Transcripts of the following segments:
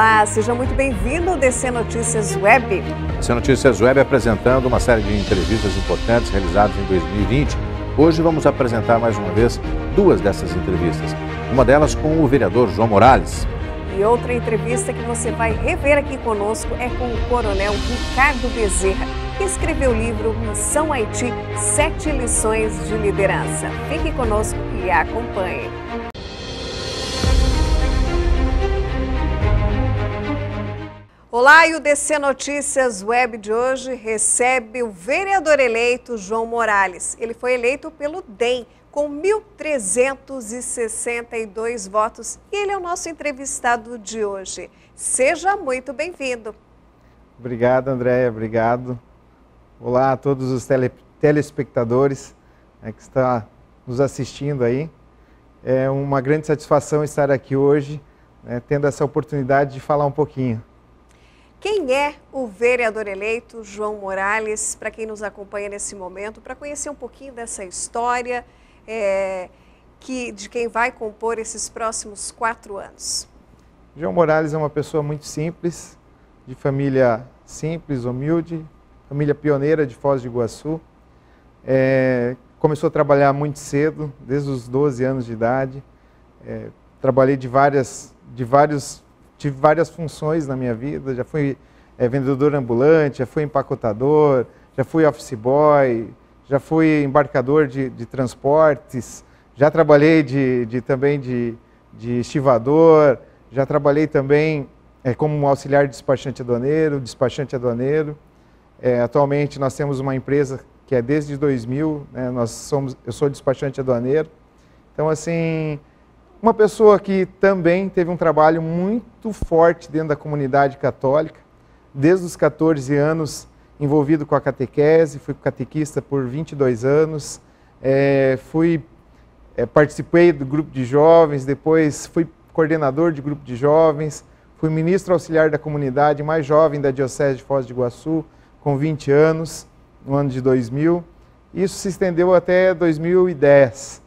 Olá, seja muito bem-vindo ao DC Notícias Web. DC Notícias Web apresentando uma série de entrevistas importantes realizadas em 2020. Hoje vamos apresentar mais uma vez duas dessas entrevistas. Uma delas com o vereador João Morales. E outra entrevista que você vai rever aqui conosco é com o coronel Ricardo Bezerra, que escreveu o livro Missão Haiti, 7 lições de liderança. Fique conosco e acompanhe. Olá, e o DC Notícias Web de hoje recebe o vereador eleito João Morales. Ele foi eleito pelo DEM com 1.362 votos e ele é o nosso entrevistado de hoje. Seja muito bem-vindo. Obrigado, Andréia, obrigado. Olá a todos os telespectadores que estão nos assistindo aí. É uma grande satisfação estar aqui hoje, tendo essa oportunidade de falar um pouquinho. Quem é o vereador eleito João Morales, para quem nos acompanha nesse momento, para conhecer um pouquinho dessa história de quem vai compor esses próximos 4 anos? João Morales é uma pessoa muito simples, de família simples, humilde, família pioneira de Foz do Iguaçu. Começou a trabalhar muito cedo, desde os 12 anos de idade. Trabalhei tive várias funções na minha vida, já fui vendedor ambulante, já fui empacotador, já fui office boy, já fui embarcador de transportes, já trabalhei também de estivador, já trabalhei também como auxiliar de despachante aduaneiro. Atualmente nós temos uma empresa que é desde 2000, eu sou despachante aduaneiro. Então, assim, uma pessoa que também teve um trabalho muito forte dentro da comunidade católica, desde os 14 anos envolvido com a catequese, fui catequista por 22 anos, participei do grupo de jovens, depois fui coordenador de grupo de jovens, fui ministro auxiliar da comunidade mais jovem da Diocese de Foz do Iguaçu, com 20 anos, no ano de 2000. Isso se estendeu até 2010.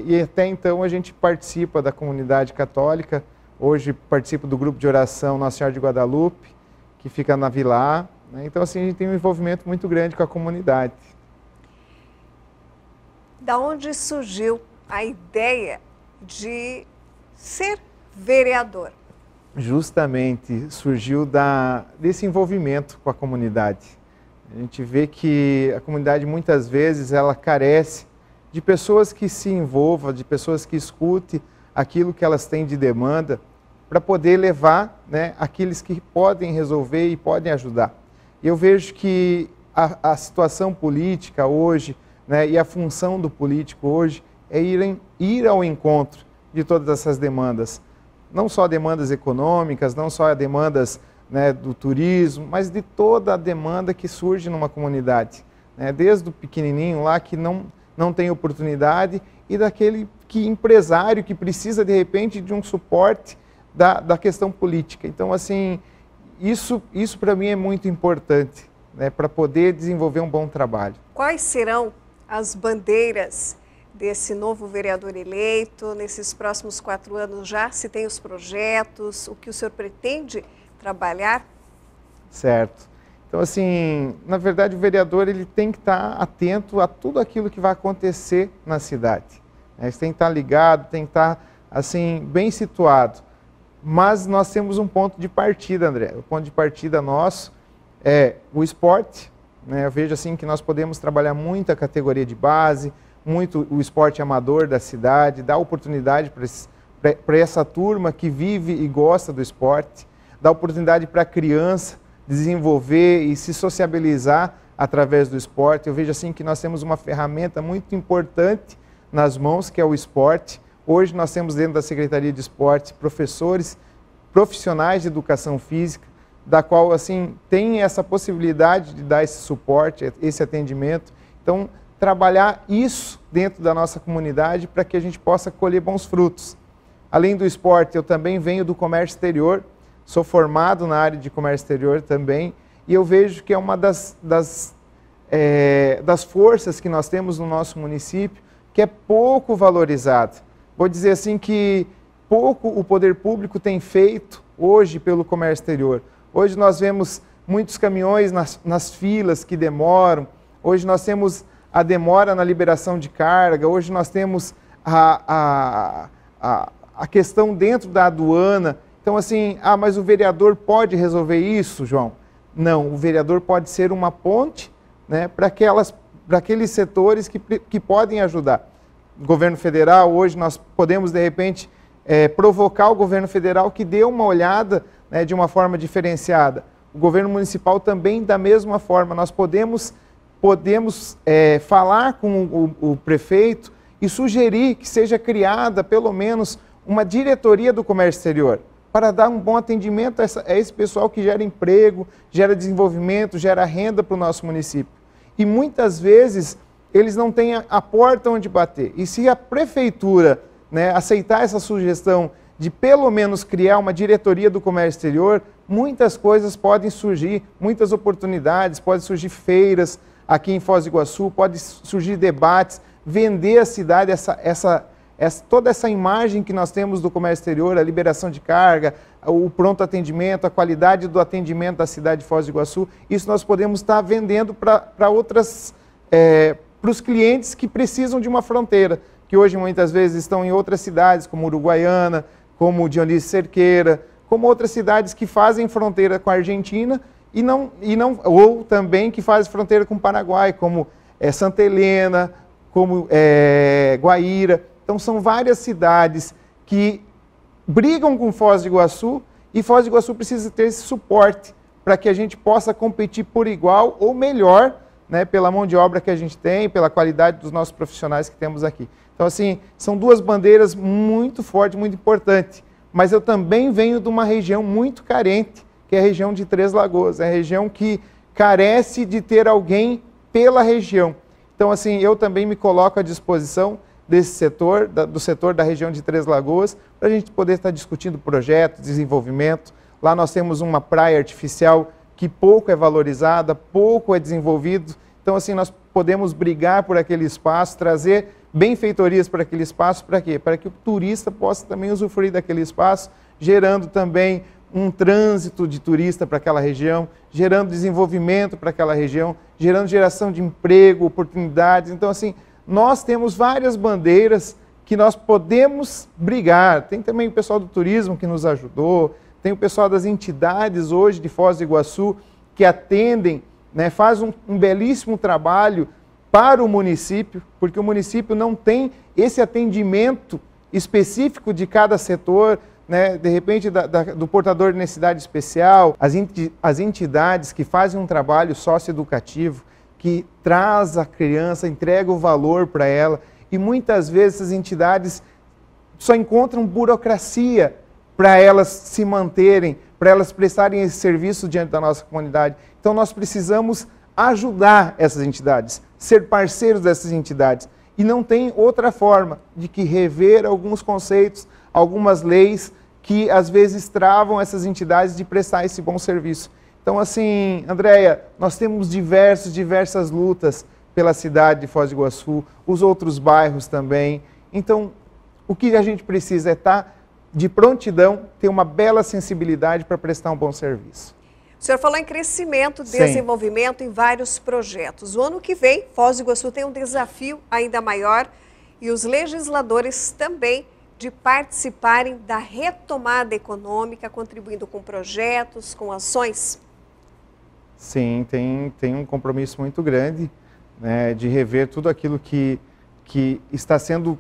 E até então a gente participa da comunidade católica. Hoje participo do grupo de oração Nossa Senhora de Guadalupe, que fica na Vila A. Então, assim, a gente tem um envolvimento muito grande com a comunidade. Da onde surgiu a ideia de ser vereador? Justamente surgiu desse envolvimento com a comunidade. A gente vê que a comunidade muitas vezes ela carece de pessoas que se envolvam, de pessoas que escutem aquilo que elas têm de demanda para poder levar aqueles que podem resolver e podem ajudar. Eu vejo que a situação política hoje e a função do político hoje é ir ao encontro de todas essas demandas. Não só demandas econômicas, não só demandas do turismo, mas de toda a demanda que surge numa comunidade. Desde o pequenininho lá que não tem oportunidade e daquele empresário que precisa, de repente, de um suporte da questão política. Então, assim, isso para mim é muito importante, para poder desenvolver um bom trabalho. Quais serão as bandeiras desse novo vereador eleito nesses próximos 4 anos? Já se tem os projetos, o que o senhor pretende trabalhar? Certo. Então, assim, na verdade, o vereador ele tem que estar atento a tudo aquilo que vai acontecer na cidade. Ele tem que estar ligado, tem que estar, assim, bem situado. Mas nós temos um ponto de partida, André. O ponto de partida nosso é o esporte. Eu vejo, assim, que nós podemos trabalhar muito a categoria de base, muito o esporte amador da cidade, dar oportunidade para essa turma que vive e gosta do esporte, dar oportunidade para a criança desenvolver e se sociabilizar através do esporte. Eu vejo assim que nós temos uma ferramenta muito importante nas mãos, que é o esporte. Hoje nós temos dentro da Secretaria de Esporte professores, profissionais de educação física, da qual assim tem essa possibilidade de dar esse suporte, esse atendimento. Então, trabalhar isso dentro da nossa comunidade para que a gente possa colher bons frutos. Além do esporte, eu também venho do comércio exterior, sou formado na área de comércio exterior também, e eu vejo que é uma das forças que nós temos no nosso município, que é pouco valorizado. Vou dizer assim que pouco o poder público tem feito hoje pelo comércio exterior. Hoje nós vemos muitos caminhões nas filas que demoram, hoje nós temos a demora na liberação de carga, hoje nós temos a questão dentro da aduana. Então assim, mas o vereador pode resolver isso, João? Não, o vereador pode ser uma ponte, né, para aqueles setores que podem ajudar. O governo federal, hoje nós podemos de repente provocar o governo federal que dê uma olhada, né, de uma forma diferenciada. O governo municipal também da mesma forma. Nós podemos falar com o prefeito e sugerir que seja criada pelo menos uma diretoria do comércio exterior para dar um bom atendimento a esse pessoal que gera emprego, gera desenvolvimento, gera renda para o nosso município. E muitas vezes eles não têm a porta onde bater. E se a prefeitura, né, aceitar essa sugestão de pelo menos criar uma diretoria do comércio exterior, muitas coisas podem surgir, muitas oportunidades, podem surgir feiras aqui em Foz do Iguaçu, podem surgir debates, vender a cidade, toda essa imagem que nós temos do comércio exterior, a liberação de carga, o pronto atendimento, a qualidade do atendimento da cidade de Foz do Iguaçu, isso nós podemos estar vendendo para os clientes que precisam de uma fronteira, que hoje muitas vezes estão em outras cidades, como Uruguaiana, como Dionísio Cerqueira, como outras cidades que fazem fronteira com a Argentina ou também que fazem fronteira com o Paraguai, como Santa Helena, como Guaíra. Então são várias cidades que brigam com Foz do Iguaçu e Foz do Iguaçu precisa ter esse suporte para que a gente possa competir por igual ou melhor, né, pela mão de obra que a gente tem, pela qualidade dos nossos profissionais que temos aqui. Então assim, são duas bandeiras muito fortes, muito importantes. Mas eu também venho de uma região muito carente, que é a região de Três Lagoas. É a região que carece de ter alguém pela região. Então assim, eu também me coloco à disposição desse setor, do setor da região de Três Lagoas, para a gente poder estar discutindo projetos, desenvolvimento. Lá nós temos uma praia artificial que pouco é valorizada, pouco é desenvolvido. Então, assim, nós podemos brigar por aquele espaço, trazer benfeitorias para aquele espaço, para quê? Para que o turista possa também usufruir daquele espaço, gerando também um trânsito de turista para aquela região, gerando desenvolvimento para aquela região, gerando geração de emprego, oportunidades. Então, assim, nós temos várias bandeiras que nós podemos brigar. Tem também o pessoal do turismo que nos ajudou, tem o pessoal das entidades hoje de Foz do Iguaçu que atendem, né, faz um belíssimo trabalho para o município, porque o município não tem esse atendimento específico de cada setor, né, de repente do portador de necessidade especial, as entidades que fazem um trabalho socioeducativo, que traz a criança, entrega o valor para ela, e muitas vezes essas entidades só encontram burocracia para elas se manterem, para elas prestarem esse serviço diante da nossa comunidade. Então nós precisamos ajudar essas entidades, ser parceiros dessas entidades. E não tem outra forma de que rever alguns conceitos, algumas leis que às vezes travam essas entidades de prestar esse bom serviço. Então assim, Andréia, nós temos diversas lutas pela cidade de Foz do Iguaçu, os outros bairros também. Então, o que a gente precisa é estar de prontidão, ter uma bela sensibilidade para prestar um bom serviço. O senhor falou em crescimento, desenvolvimento em vários projetos. O ano que vem, Foz do Iguaçu tem um desafio ainda maior e os legisladores também de participarem da retomada econômica, contribuindo com projetos, com ações. Sim, tem um compromisso muito grande, né, de rever tudo aquilo que está sendo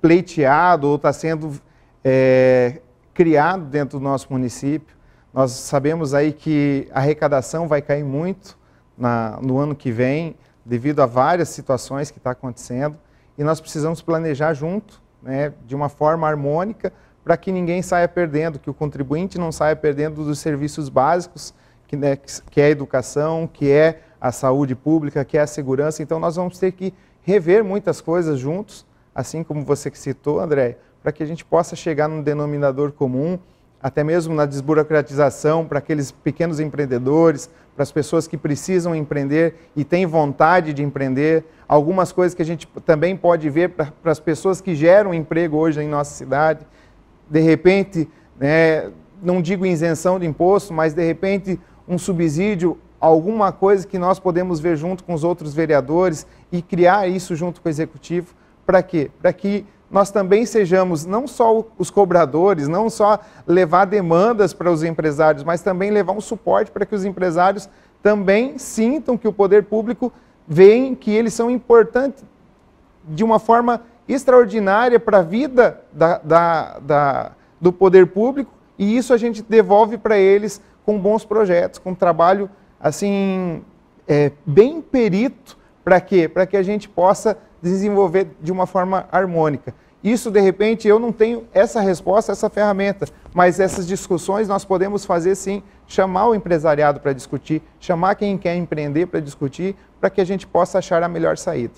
pleiteado ou está sendo criado dentro do nosso município. Nós sabemos aí que a arrecadação vai cair muito no ano que vem, devido a várias situações que estão acontecendo, e nós precisamos planejar junto, né, de uma forma harmônica, para que ninguém saia perdendo, que o contribuinte não saia perdendo dos serviços básicos, que é a educação, que é a saúde pública, que é a segurança. Então nós vamos ter que rever muitas coisas juntos, assim como você que citou, André, para que a gente possa chegar num denominador comum, até mesmo na desburocratização para aqueles pequenos empreendedores, para as pessoas que precisam empreender e têm vontade de empreender. Algumas coisas que a gente também pode ver para as pessoas que geram emprego hoje em nossa cidade. De repente, né, não digo isenção de imposto, mas de repente um subsídio, alguma coisa que nós podemos ver junto com os outros vereadores e criar isso junto com o executivo. Para quê? Para que nós também sejamos não só os cobradores, não só levar demandas para os empresários, mas também levar um suporte para que os empresários também sintam que o poder público vê que eles são importantes de uma forma extraordinária para a vida do poder público, e isso a gente devolve para eles com bons projetos, com trabalho assim bem perito. Para quê? Para que a gente possa desenvolver de uma forma harmônica. Isso, de repente, eu não tenho essa resposta, essa ferramenta, mas essas discussões nós podemos fazer sim, chamar o empresariado para discutir, chamar quem quer empreender para discutir, para que a gente possa achar a melhor saída.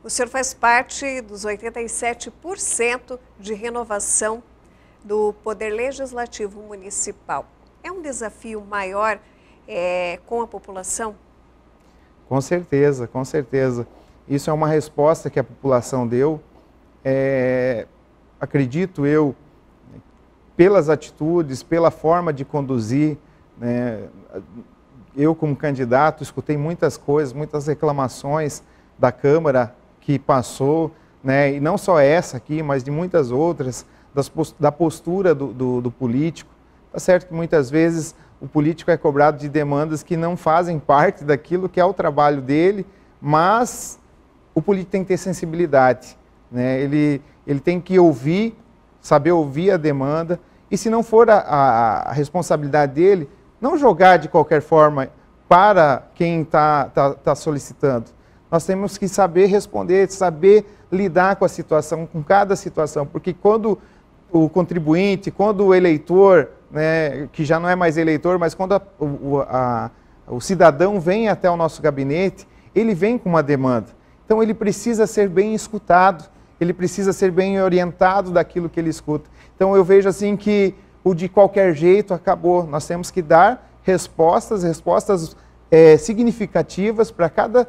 O senhor faz parte dos 87% de renovação do Poder Legislativo Municipal. É um desafio maior com a população? Com certeza, com certeza. Isso é uma resposta que a população deu. Acredito eu, pelas atitudes, pela forma de conduzir, né? Eu como candidato escutei muitas coisas, muitas reclamações da Câmara que passou, né? E não só essa aqui, mas de muitas outras, da postura do político. Tá certo que muitas vezes o político é cobrado de demandas que não fazem parte daquilo que é o trabalho dele, mas o político tem que ter sensibilidade, né? Ele tem que ouvir, saber ouvir a demanda, e se não for a responsabilidade dele, não jogar de qualquer forma para quem está solicitando. Nós temos que saber responder, saber lidar com a situação, com cada situação, porque quando o contribuinte, quando o eleitor, né, que já não é mais eleitor, mas quando o cidadão vem até o nosso gabinete, ele vem com uma demanda. Então ele precisa ser bem escutado, ele precisa ser bem orientado daquilo que ele escuta. Então eu vejo assim que o de qualquer jeito acabou. Nós temos que dar respostas significativas para cada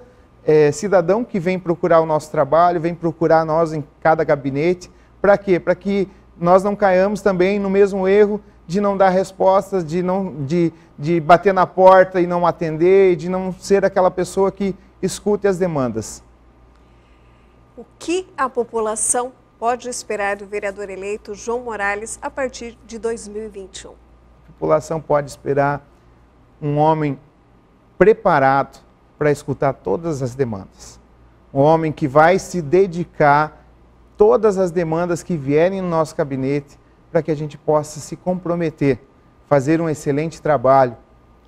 cidadão que vem procurar o nosso trabalho, vem procurar nós em cada gabinete. Para quê? Para que nós não caiamos também no mesmo erro de não dar respostas, de bater na porta e não atender, de não ser aquela pessoa que escute as demandas. O que a população pode esperar do vereador eleito João Morales a partir de 2021? A população pode esperar um homem preparado para escutar todas as demandas. Um homem que vai se dedicar todas as demandas que vierem no nosso gabinete para que a gente possa se comprometer, fazer um excelente trabalho.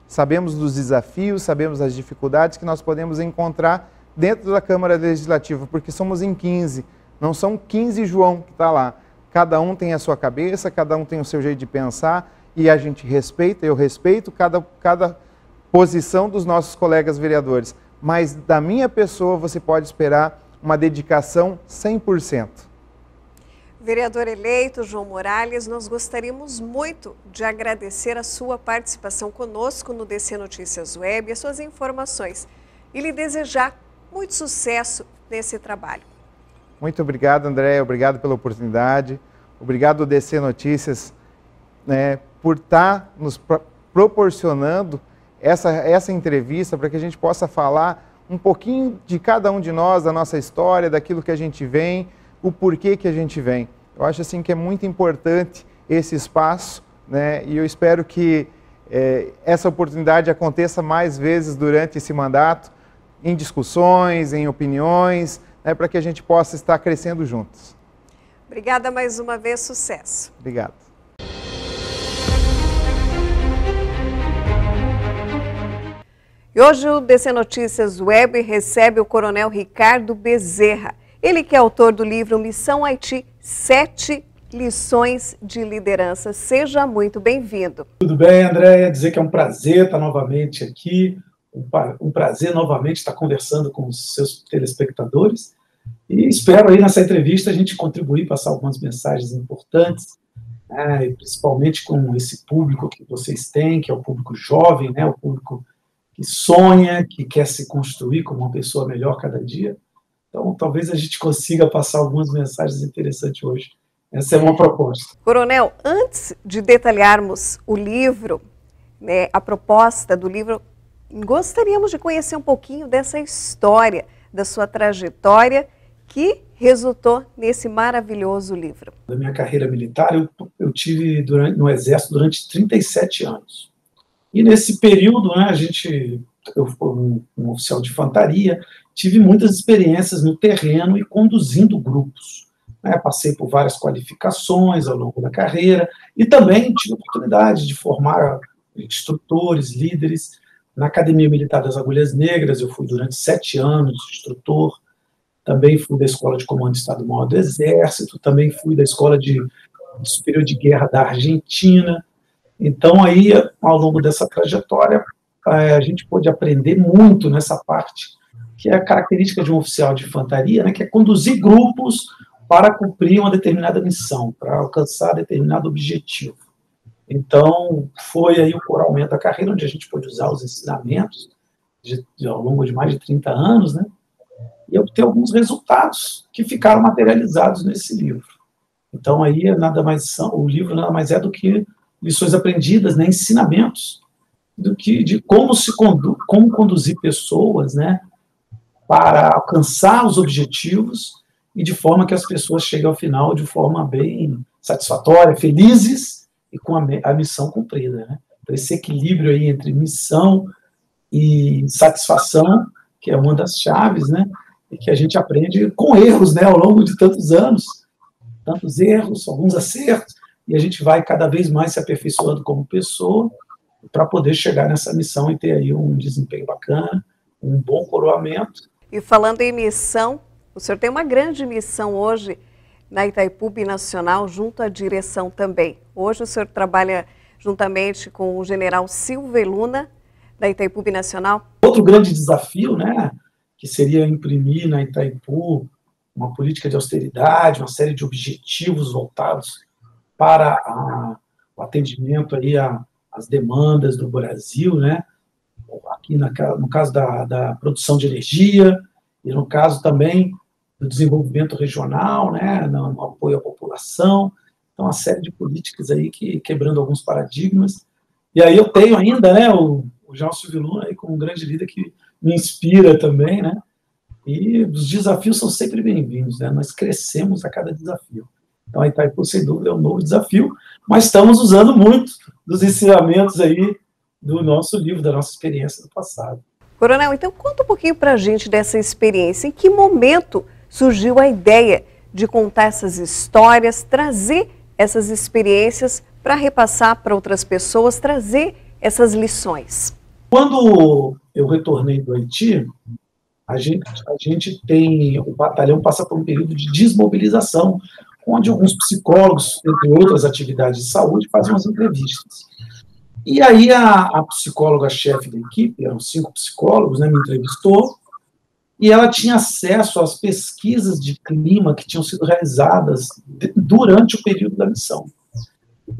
Sabemos dos desafios, sabemos das dificuldades que nós podemos encontrar dentro da Câmara Legislativa, porque somos em 15, não são 15 João que está lá. Cada um tem a sua cabeça, cada um tem o seu jeito de pensar, e a gente respeita, eu respeito cada posição dos nossos colegas vereadores. Mas da minha pessoa você pode esperar uma dedicação 100%. Vereador eleito João Morales, nós gostaríamos muito de agradecer a sua participação conosco no DC Notícias Web, as suas informações, e lhe desejar muito sucesso nesse trabalho. Muito obrigado, André, obrigado pela oportunidade, obrigado DC Notícias, né, por estar nos proporcionando essa entrevista para que a gente possa falar um pouquinho de cada um de nós, da nossa história, daquilo que a gente vem, o porquê que a gente vem. Eu acho assim que é muito importante esse espaço, né? E eu espero que essa oportunidade aconteça mais vezes durante esse mandato, em discussões, em opiniões, né? Para que a gente possa estar crescendo juntos. Obrigada mais uma vez, sucesso. Obrigado. E hoje o DC Notícias Web recebe o Coronel Ricardo Bezerra. Ele que é autor do livro Missão Haiti, 7 lições de liderança. Seja muito bem-vindo. Tudo bem, Andréia? Dizer que é um prazer estar novamente aqui, um prazer novamente estar conversando com os seus telespectadores, e espero aí nessa entrevista a gente contribuir, passar algumas mensagens importantes, né, principalmente com esse público que vocês têm, que é o público jovem, né, o público que sonha, que quer se construir como uma pessoa melhor cada dia. Então, talvez a gente consiga passar algumas mensagens interessantes hoje Essa é uma proposta. Coronel, antes de detalharmos o livro, né, a proposta do livro, gostaríamos de conhecer um pouquinho dessa história, da sua trajetória, que resultou nesse maravilhoso livro. Da minha carreira militar, eu tive no Exército durante 37 anos. E nesse período, né, eu fui um oficial de infantaria, tive muitas experiências no terreno e conduzindo grupos. Né, passei por várias qualificações ao longo da carreira e também tive a oportunidade de formar instrutores, líderes. Na Academia Militar das Agulhas Negras, eu fui durante 7 anos instrutor. Também fui da Escola de Comando de Estado-Maior do Exército, também fui da Escola de Superior de Guerra da Argentina. Então, aí, ao longo dessa trajetória, a gente pôde aprender muito nessa parte, que é a característica de um oficial de infantaria, né, que é conduzir grupos para cumprir uma determinada missão, para alcançar determinado objetivo. Então, foi aí o Coralmente da Carreira, onde a gente pôde usar os ensinamentos ao longo de mais de 30 anos, né, e obter alguns resultados que ficaram materializados nesse livro. Então, aí, o livro nada mais é do que lições aprendidas, né, ensinamentos, de como conduzir pessoas, né, para alcançar os objetivos e de forma que as pessoas cheguem ao final de forma bem satisfatória, felizes e com a missão cumprida. Né? Então, esse equilíbrio aí entre missão e satisfação, que é uma das chaves, né, e que a gente aprende com erros, né, ao longo de tantos anos, tantos erros, alguns acertos, e a gente vai cada vez mais se aperfeiçoando como pessoa para poder chegar nessa missão e ter aí um desempenho bacana, um bom coroamento. E falando em missão, o senhor tem uma grande missão hoje na Itaipu Binacional, junto à direção também. Hoje o senhor trabalha juntamente com o general Silvio Luna, da Itaipu Binacional. Outro grande desafio, né, que seria imprimir na Itaipu uma política de austeridade, uma série de objetivos voltados para o atendimento aí às demandas do Brasil, né, aqui no caso da produção de energia, e no caso também do desenvolvimento regional, né, no apoio à população. Então, uma série de políticas aí quebrando alguns paradigmas. E aí eu tenho ainda, né, o General Silvio Luna aí como um grande líder que me inspira também, né, e os desafios são sempre bem-vindos, né, nós crescemos a cada desafio. Então, a Itaipu, sem dúvida, é um novo desafio, mas estamos usando muito dos ensinamentos aí do nosso livro, da nossa experiência do passado. Coronel, então conta um pouquinho para a gente dessa experiência. Em que momento surgiu a ideia de contar essas histórias, trazer essas experiências para repassar para outras pessoas, trazer essas lições? Quando eu retornei do Haiti, a gente tem, o batalhão passa por um período de desmobilização, onde alguns psicólogos, entre outras atividades de saúde, fazem umas entrevistas. E aí a psicóloga-chefe da equipe, eram 5 psicólogos, né, me entrevistou, e ela tinha acesso às pesquisas de clima que tinham sido realizadas durante o período da missão.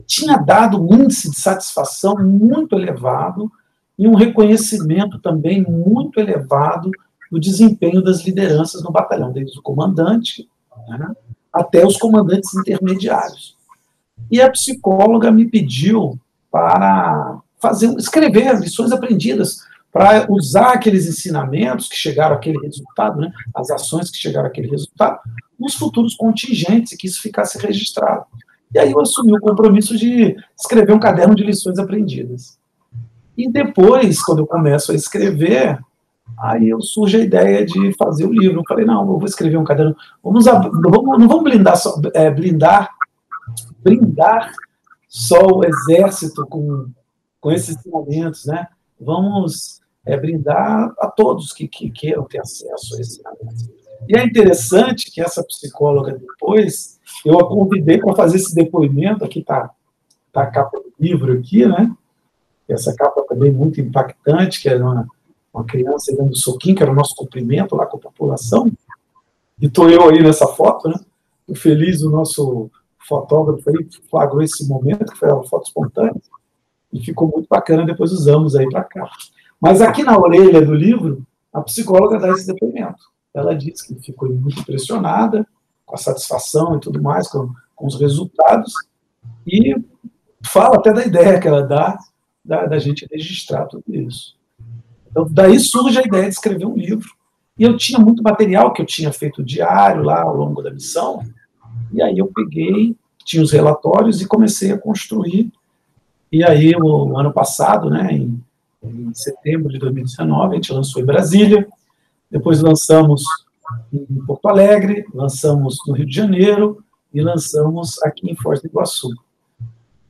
Tinha dado um índice de satisfação muito elevado e um reconhecimento também muito elevado do desempenho das lideranças no batalhão, desde o comandante, né, até os comandantes intermediários. E a psicóloga me pediu para escrever lições aprendidas, para usar aqueles ensinamentos que chegaram àquele resultado, né, as ações que chegaram àquele resultado, nos futuros contingentes, e que isso ficasse registrado. E aí eu assumi o compromisso de escrever um caderno de lições aprendidas. E depois, quando eu começo a escrever, aí surge a ideia de fazer o livro. Eu falei, não, eu vou escrever um caderno, não vamos blindar só o exército com esses ensinamentos, né? Vamos brindar a todos que queiram ter acesso a esses ensinamentos. E é interessante que essa psicóloga depois, eu a convidei para fazer esse depoimento, aqui está a capa do livro aqui, né? Essa capa também muito impactante, que era uma criança dando soquinho, que era o nosso cumprimento lá com a população, e estou eu aí nessa foto, né? O feliz, o nosso fotógrafo aí flagrou esse momento, que foi uma foto espontânea, e ficou muito bacana, depois usamos aí para cá. Mas aqui na orelha do livro, a psicóloga dá esse depoimento. Ela diz que ficou muito impressionada com a satisfação e tudo mais, com com os resultados, e fala até da ideia que ela dá da gente registrar tudo isso. Então, daí surge a ideia de escrever um livro. E eu tinha muito material que eu tinha feito diário lá ao longo da missão, e aí eu peguei, tinha os relatórios e comecei a construir. E aí, o ano passado, né, em setembro de 2019, a gente lançou em Brasília, depois lançamos em Porto Alegre, lançamos no Rio de Janeiro e lançamos aqui em Foz do Iguaçu.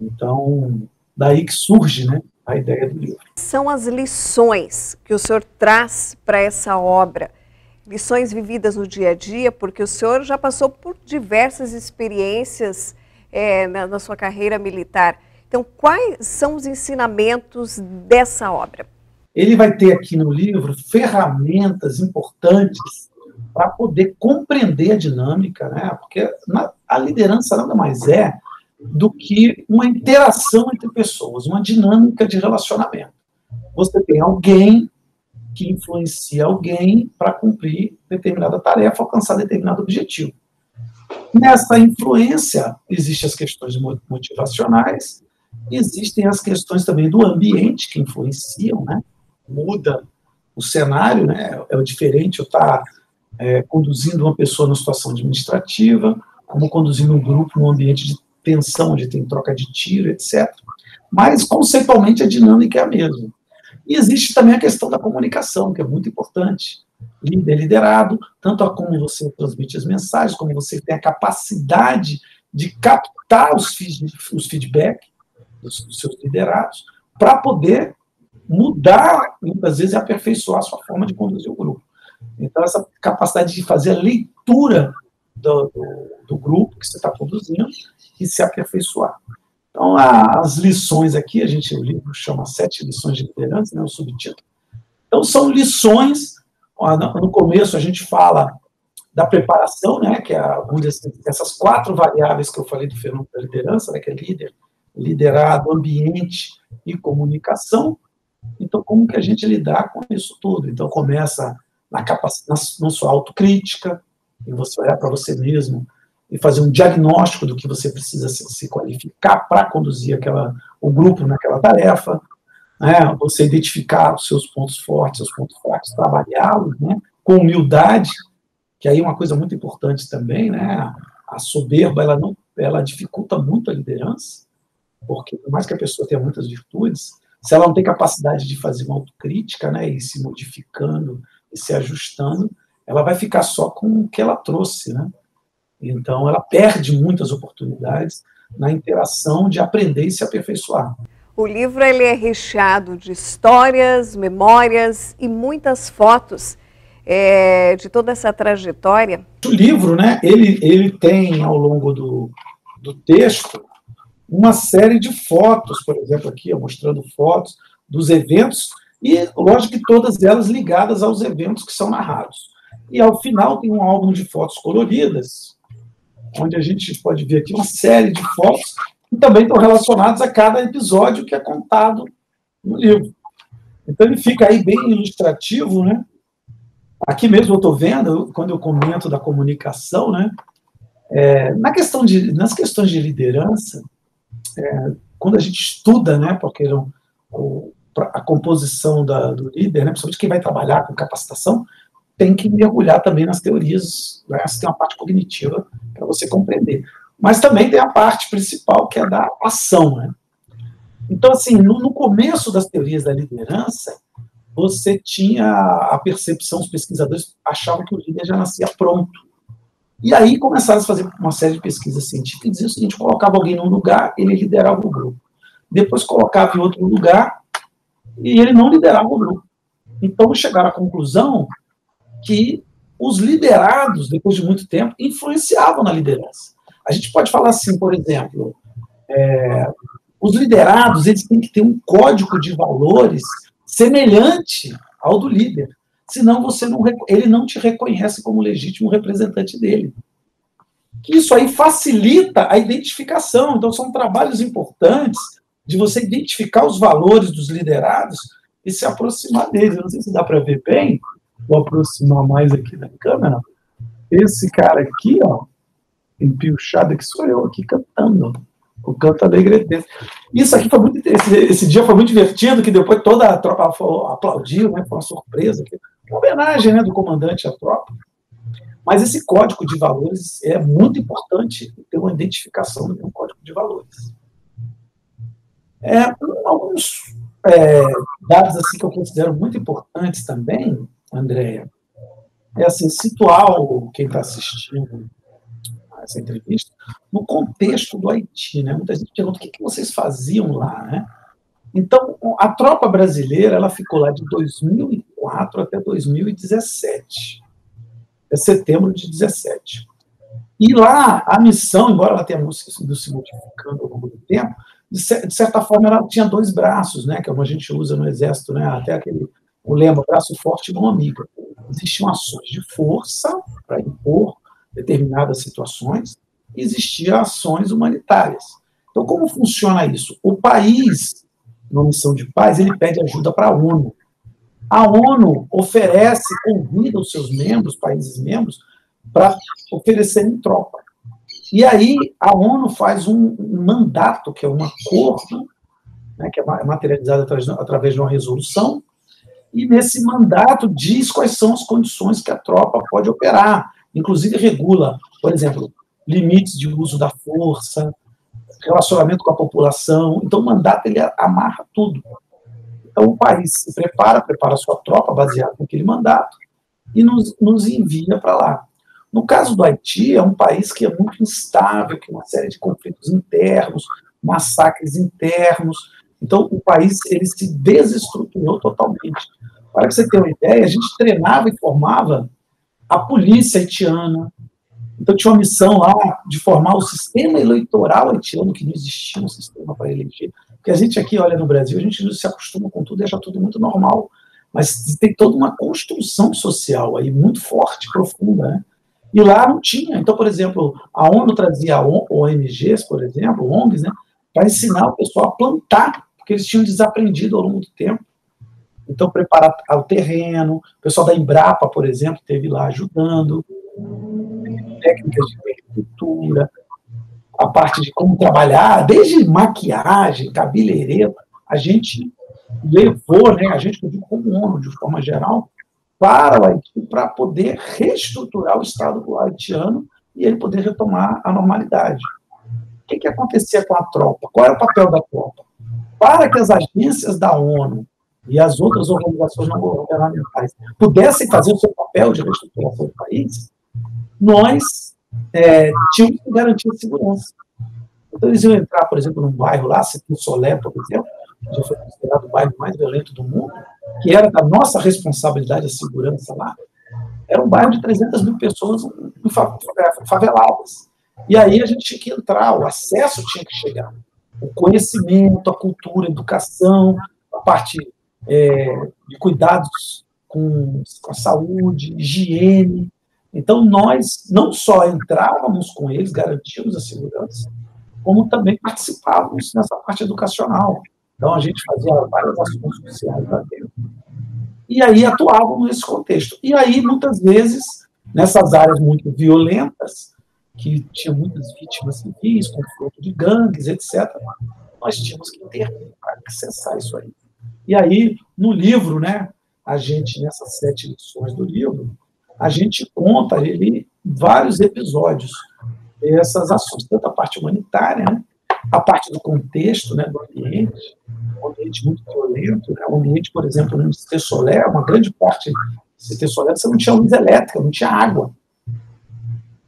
Então, daí que surge, né, a ideia do livro. São as lições que o senhor traz para essa obra, lições vividas no dia a dia, porque o senhor já passou por diversas experiências na sua carreira militar. Então, quais são os ensinamentos dessa obra? Ele vai ter aqui no livro ferramentas importantes para poder compreender a dinâmica, né? Porque a liderança nada mais é do que uma interação entre pessoas, uma dinâmica de relacionamento. Você tem alguém que influencia alguém para cumprir determinada tarefa, alcançar determinado objetivo. Nessa influência, existem as questões motivacionais, existem as questões também do ambiente que influenciam, né? Muda o cenário, né? É diferente eu estar conduzindo uma pessoa numa situação administrativa, como conduzindo um grupo num ambiente de tensão, onde tem troca de tiro, etc. Mas, conceitualmente, a dinâmica é a mesma. E existe também a questão da comunicação, que é muito importante. Líder liderado, tanto a como você transmite as mensagens, como você tem a capacidade de captar os feedback dos seus liderados, para poder mudar, muitas vezes, e aperfeiçoar a sua forma de conduzir o grupo. Então, essa capacidade de fazer a leitura do grupo que você está conduzindo e se aperfeiçoar. Então, as lições aqui, o livro chama 7 lições de liderança, né, o subtítulo. Então, são lições, no começo a gente fala da preparação, né, que é essas 4 variáveis que eu falei do fenômeno da liderança, né, que é líder, liderado, ambiente e comunicação. Então, como que a gente lidar com isso tudo? Então, começa na sua autocrítica, e você olhar para você mesmo e fazer um diagnóstico do que você precisa se qualificar para conduzir o grupo naquela tarefa, né? Você identificar os seus pontos fortes, seus pontos fracos, trabalhá-los, né? Com humildade, que aí é uma coisa muito importante também, né? A soberba, ela dificulta muito a liderança, porque por mais que a pessoa tenha muitas virtudes, se ela não tem capacidade de fazer uma autocrítica, né, e se modificando e se ajustando, ela vai ficar só com o que ela trouxe, né? Então, ela perde muitas oportunidades na interação de aprender e se aperfeiçoar. O livro ele é recheado de histórias, memórias e muitas fotos de toda essa trajetória. O livro, né, ele tem, ao longo do texto, uma série de fotos, por exemplo, aqui, mostrando fotos dos eventos, e, lógico que todas elas ligadas aos eventos que são narrados. E, ao final, tem um álbum de fotos coloridas, onde a gente pode ver aqui uma série de fotos que também estão relacionadas a cada episódio que é contado no livro. Então, ele fica aí bem ilustrativo, né? Aqui mesmo eu estou vendo, quando eu comento da comunicação, né? Nas questões de liderança, quando a gente estuda, né? Porque a composição do líder, né? Principalmente quem vai trabalhar com capacitação, tem que mergulhar também nas teorias, né? Tem uma parte cognitiva para você compreender. Mas também tem a parte principal, que é da ação, né? Então, assim, no começo das teorias da liderança, você tinha a percepção, os pesquisadores achavam que o líder já nascia pronto. E aí começaram a fazer uma série de pesquisas científicas e diziam o seguinte: colocava alguém num lugar, ele liderava o grupo. Depois colocava em outro lugar e ele não liderava o grupo. Então chegaram à conclusão que os liderados, depois de muito tempo, influenciavam na liderança. A gente pode falar assim, por exemplo, os liderados, eles têm que ter um código de valores semelhante ao do líder, senão ele não te reconhece como legítimo representante dele. Isso aí facilita a identificação, então são trabalhos importantes de você identificar os valores dos liderados e se aproximar deles. Eu não sei se dá para ver bem, vou aproximar mais aqui da câmera. Esse cara aqui, ó, empilchada, que sou eu aqui cantando. O canto alegre desse. Isso aqui foi muito interessante. Esse dia foi muito divertido, que depois toda a tropa aplaudiu, né? Foi uma surpresa. Uma homenagem, né, do comandante à tropa. Mas esse código de valores é muito importante ter uma identificação de um código de valores. Alguns dados assim, que eu considero muito importantes também, Andréia, é assim, situar quem está assistindo essa entrevista no contexto do Haiti, né? Muita gente pergunta o que vocês faziam lá, né? Então, a tropa brasileira ela ficou lá de 2004 até 2017, até setembro de 2017. E lá, a missão, embora ela tenha ido se modificando ao longo do tempo, de certa forma, ela tinha dois braços, né? Que é como a gente usa no Exército, né? Até o lema, braço forte e mão amiga. Existiam ações de força para impor determinadas situações, e existiam ações humanitárias. Então, como funciona isso? O país, numa missão de paz, ele pede ajuda para a ONU. A ONU convida os seus membros, países membros, para oferecerem tropa. E aí a ONU faz um mandato, que é um acordo, né, que é materializado através de uma resolução, e nesse mandato diz quais são as condições que a tropa pode operar. Inclusive regula, por exemplo, limites de uso da força, relacionamento com a população. Então, o mandato ele amarra tudo. Então, o país se prepara a sua tropa baseado naquele mandato e nos envia para lá. No caso do Haiti, é um país que é muito instável, que tem uma série de conflitos internos, massacres internos. Então, o país ele se desestruturou totalmente. Para que você tenha uma ideia, a gente treinava e formava a polícia haitiana. Então, tinha uma missão lá de formar o sistema eleitoral haitiano, que não existia um sistema para eleger. Porque a gente aqui, olha, no Brasil, a gente se acostuma com tudo e acha tudo muito normal. Mas tem toda uma construção social aí muito forte, profunda, né? E lá não tinha. Então, por exemplo, a ONU trazia ONGs, por exemplo, ONGs, né, para ensinar o pessoal a plantar, porque eles tinham desaprendido ao longo do tempo. Então, preparar o terreno, o pessoal da Embrapa, por exemplo, esteve lá ajudando, técnicas de agricultura, a parte de como trabalhar, desde maquiagem, cabeleireiro, a gente levou, né, a gente, como ONU, de forma geral, para o Haiti, para poder reestruturar o Estado haitiano e ele poder retomar a normalidade. O que acontecia com a tropa? Qual era o papel da tropa? Para que as agências da ONU e as outras organizações não governamentais pudessem fazer o seu papel de reestruturação do país, nós tínhamos que garantir a segurança. Então, eles iam entrar, por exemplo, num bairro lá, Cité Solé, por exemplo, que já foi considerado o bairro mais violento do mundo, que era da nossa responsabilidade a segurança lá. Era um bairro de 300 mil pessoas faveladas. E aí a gente tinha que entrar, o acesso tinha que chegar. O conhecimento, a cultura, a educação, a parte de cuidados com a saúde, higiene. Então, nós não só entrávamos com eles, garantíamos a segurança, como também participávamos nessa parte educacional. Então, a gente fazia várias ações sociais lá dentro. E aí atuávamos nesse contexto. E aí, muitas vezes, nessas áreas muito violentas, que tinha muitas vítimas civis, confronto de gangues, etc., nós tínhamos que intervir para acessar isso aí. E aí, no livro, né, a gente, nessas 7 lições do livro, a gente conta ali vários episódios dessas ações, tanto a parte humanitária, né, a parte do contexto, né, do ambiente, um ambiente muito violento, né, um ambiente, por exemplo, no Cité Solé, uma grande parte do Cité Solé, você não tinha luz elétrica, não tinha água.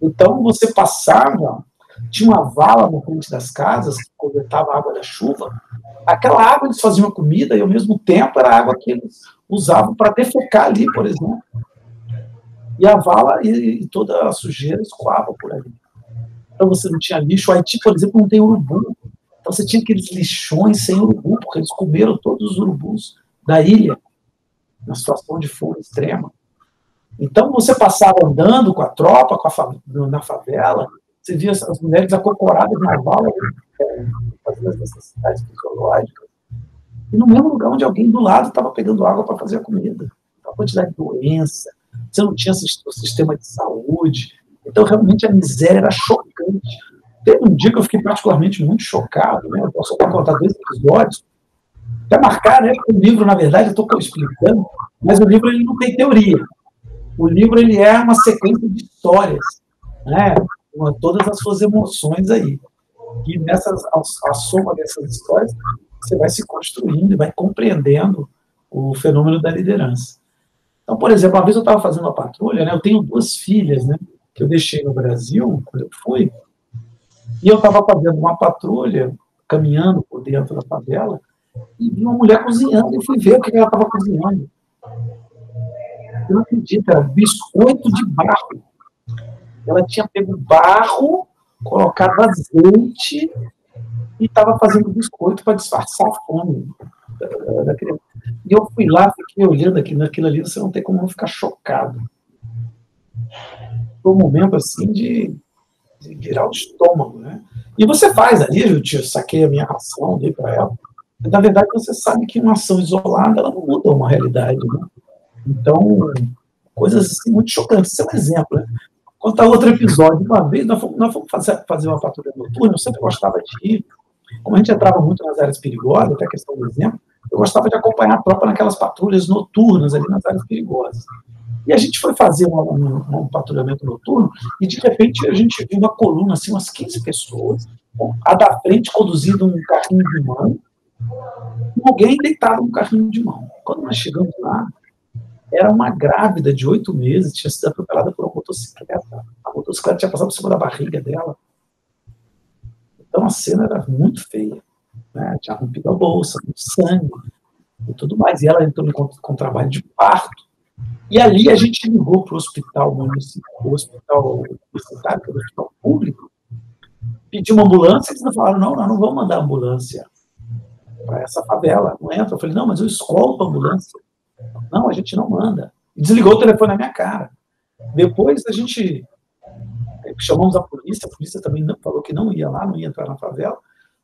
Então, você passava, tinha uma vala no frente das casas que coletava a água da chuva, aquela água eles faziam comida e, ao mesmo tempo, era a água que eles usavam para defecar ali, por exemplo. E a vala e toda a sujeira escoava por ali. Então, você não tinha lixo. O Haiti, por exemplo, não tem urubu. Então, você tinha aqueles lixões sem urubu, porque eles comeram todos os urubus da ilha, na situação de fome extrema. Então, você passava andando com a tropa, na favela, você via as mulheres acocoradas na vala, fazendo as necessidades fisiológicas. E no mesmo lugar onde alguém do lado estava pegando água para fazer a comida. Então, a quantidade de doença, você não tinha o sistema de saúde. Então, realmente, a miséria era chocante marcante. Teve um dia que eu fiquei particularmente muito chocado, né? Eu posso até contar 2 episódios, até marcar, né? Porque o livro, na verdade, eu estou explicando, mas o livro ele não tem teoria. O livro ele é uma sequência de histórias, né? Com todas as suas emoções aí. E a soma dessas histórias, você vai se construindo e vai compreendendo o fenômeno da liderança. Então, por exemplo, uma vez eu estava fazendo uma patrulha, né? Eu tenho 2 filhas, né? Que eu deixei no Brasil, quando eu fui, e eu estava fazendo uma patrulha, caminhando por dentro da favela, e vi uma mulher cozinhando, e fui ver o que ela estava cozinhando. Eu não acredito, era biscoito de barro. Ela tinha pego barro, colocado azeite, e estava fazendo biscoito para disfarçar a fome da criança. E eu fui lá, fiquei olhando naquilo ali, você não tem como não ficar chocado. Foi um momento assim de virar o estômago, né? E você faz ali, eu saquei a minha ração, dei para ela. Na verdade, você sabe que uma ação isolada, ela não muda uma realidade, né? Então, coisas assim muito chocantes. Isso é um exemplo, né? Contar outro episódio. Uma vez, nós fomos fazer uma patrulha noturna, eu sempre gostava de ir. Como a gente entrava muito nas áreas perigosas, até a questão do exemplo, eu gostava de acompanhar a tropa naquelas patrulhas noturnas, ali nas áreas perigosas. E a gente foi fazer um patrulhamento noturno, e de repente a gente viu uma coluna, assim, umas 15 pessoas, a da frente conduzindo um carrinho de mão, e alguém deitado no carrinho de mão. Quando nós chegamos lá, era uma grávida de 8 meses, tinha sido atropelada por uma motocicleta. A motocicleta tinha passado por cima da barriga dela. Então a cena era muito feia, né? Tinha rompido a bolsa, muito sangue e tudo mais. E ela entrou com trabalho de parto. E ali a gente ligou para o hospital municipal, o hospital universitário, que é o hospital público, pediu uma ambulância, eles não falaram, não, nós não vamos mandar ambulância para essa favela, não entra. Eu falei, não, mas eu escolto a ambulância. Não, a gente não manda. E desligou o telefone na minha cara. Depois a gente chamamos a polícia também falou que não ia lá, não ia entrar na favela,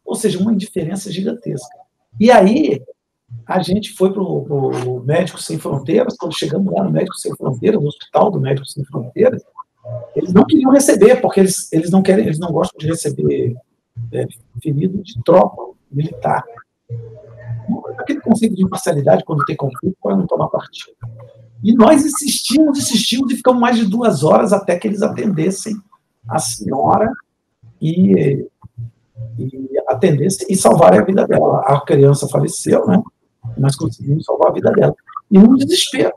ou seja, uma indiferença gigantesca. E aí a gente foi para o Médicos Sem Fronteiras. Quando chegamos lá no Médicos Sem Fronteiras, no hospital do Médicos Sem Fronteiras, eles não queriam receber, porque eles não gostam de receber ferido de tropa militar. Aquele conceito de imparcialidade, quando tem conflito, pode não tomar partido. E nós insistimos e ficamos mais de 2 horas até que eles atendessem a senhora e atendessem e salvarem a vida dela. A criança faleceu, né? Nós conseguimos salvar a vida dela. E um desespero.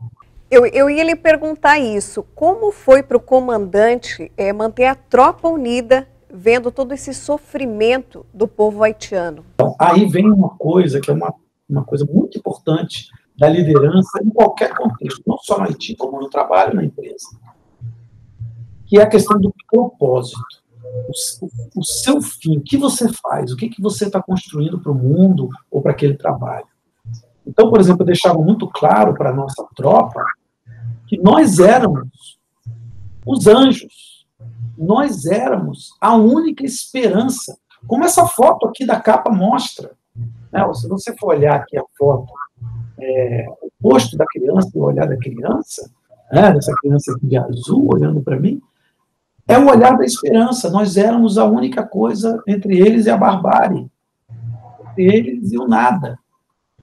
Eu ia lhe perguntar isso. Como foi para o comandante manter a tropa unida, vendo todo esse sofrimento do povo haitiano? Então, aí vem uma coisa que é uma coisa muito importante da liderança em qualquer contexto, não só no Haiti, como no trabalho, na empresa, que é a questão do propósito, o seu fim, o que você faz, o que você está construindo para o mundo ou para aquele trabalho. Então, por exemplo, eu deixava muito claro para a nossa tropa que nós éramos os anjos, nós éramos a única esperança, como essa foto aqui da capa mostra. Né? Se você for olhar aqui a foto, o rosto da criança e o olhar da criança, né? Dessa criança aqui de azul olhando para mim, é o olhar da esperança. Nós éramos a única coisa entre eles e a barbárie, entre eles e o nada.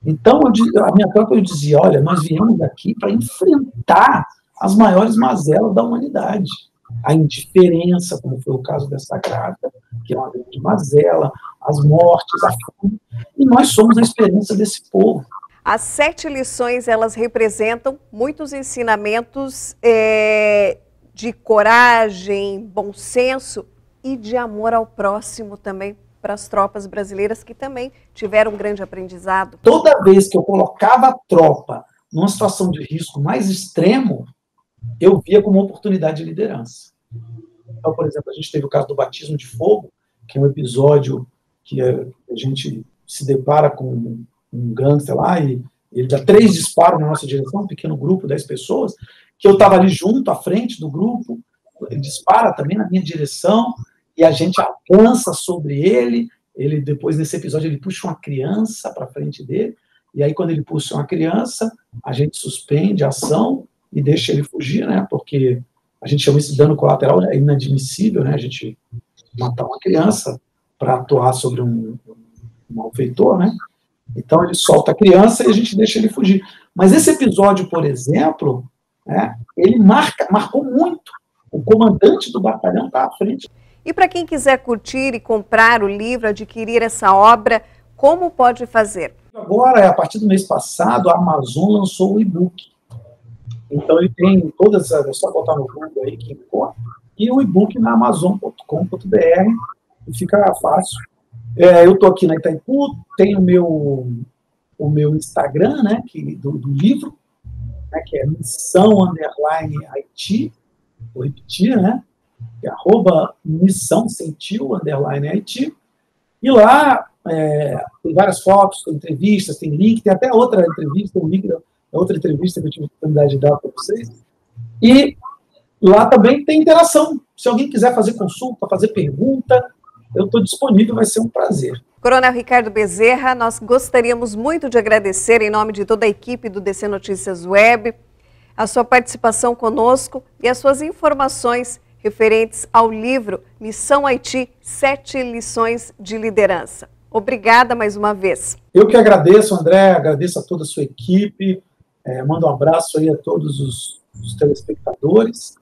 Então, a minha tropa, eu dizia, olha, nós viemos aqui para enfrentar as maiores mazelas da humanidade. A indiferença, como foi o caso dessa grávida, que é uma grande mazela, as mortes, a fome, e nós somos a esperança desse povo. As 7 lições, elas representam muitos ensinamentos de coragem, bom senso e de amor ao próximo também, para as tropas brasileiras que também tiveram um grande aprendizado. Toda vez que eu colocava a tropa numa situação de risco mais extremo, eu via como uma oportunidade de liderança. Então, por exemplo, a gente teve o caso do batismo de fogo, que é um episódio que a gente se depara com um gangster lá e ele dá 3 disparos na nossa direção, um pequeno grupo, 10 pessoas, que eu estava ali junto, à frente do grupo, ele dispara também na minha direção, e a gente avança sobre ele depois, nesse episódio, ele puxa uma criança para frente dele, e aí quando ele puxa uma criança, a gente suspende a ação e deixa ele fugir, né, porque a gente chama isso de dano colateral, é inadmissível, né, a gente matar uma criança para atuar sobre um malfeitor, né? Então ele solta a criança e a gente deixa ele fugir. Mas esse episódio, por exemplo, né, ele marcou muito. O comandante do batalhão está à frente. E para quem quiser curtir e comprar o livro, adquirir essa obra, como pode fazer? Agora, a partir do mês passado, a Amazon lançou o e-book. Então ele tem todas, é só botar no Google aí que encontra, e o e-book na amazon.com.br, e fica fácil. Eu estou aqui na Itaipu, tenho o meu Instagram, né, do livro, né, que é missão_Haiti, vou repetir, né, que é @missão_Haiti, e lá tem várias fotos, tem entrevistas, tem link, tem até outra entrevista, um link da outra entrevista que eu tive a oportunidade de dar para vocês, e lá também tem interação, se alguém quiser fazer consulta, fazer pergunta, eu estou disponível, vai ser um prazer. Coronel Ricardo Bezerra, nós gostaríamos muito de agradecer, em nome de toda a equipe do DC Notícias Web, a sua participação conosco e as suas informações referentes ao livro Missão Haiti, 7 lições de liderança. Obrigada mais uma vez. Eu que agradeço, André, agradeço a toda a sua equipe, mando um abraço aí a todos os telespectadores.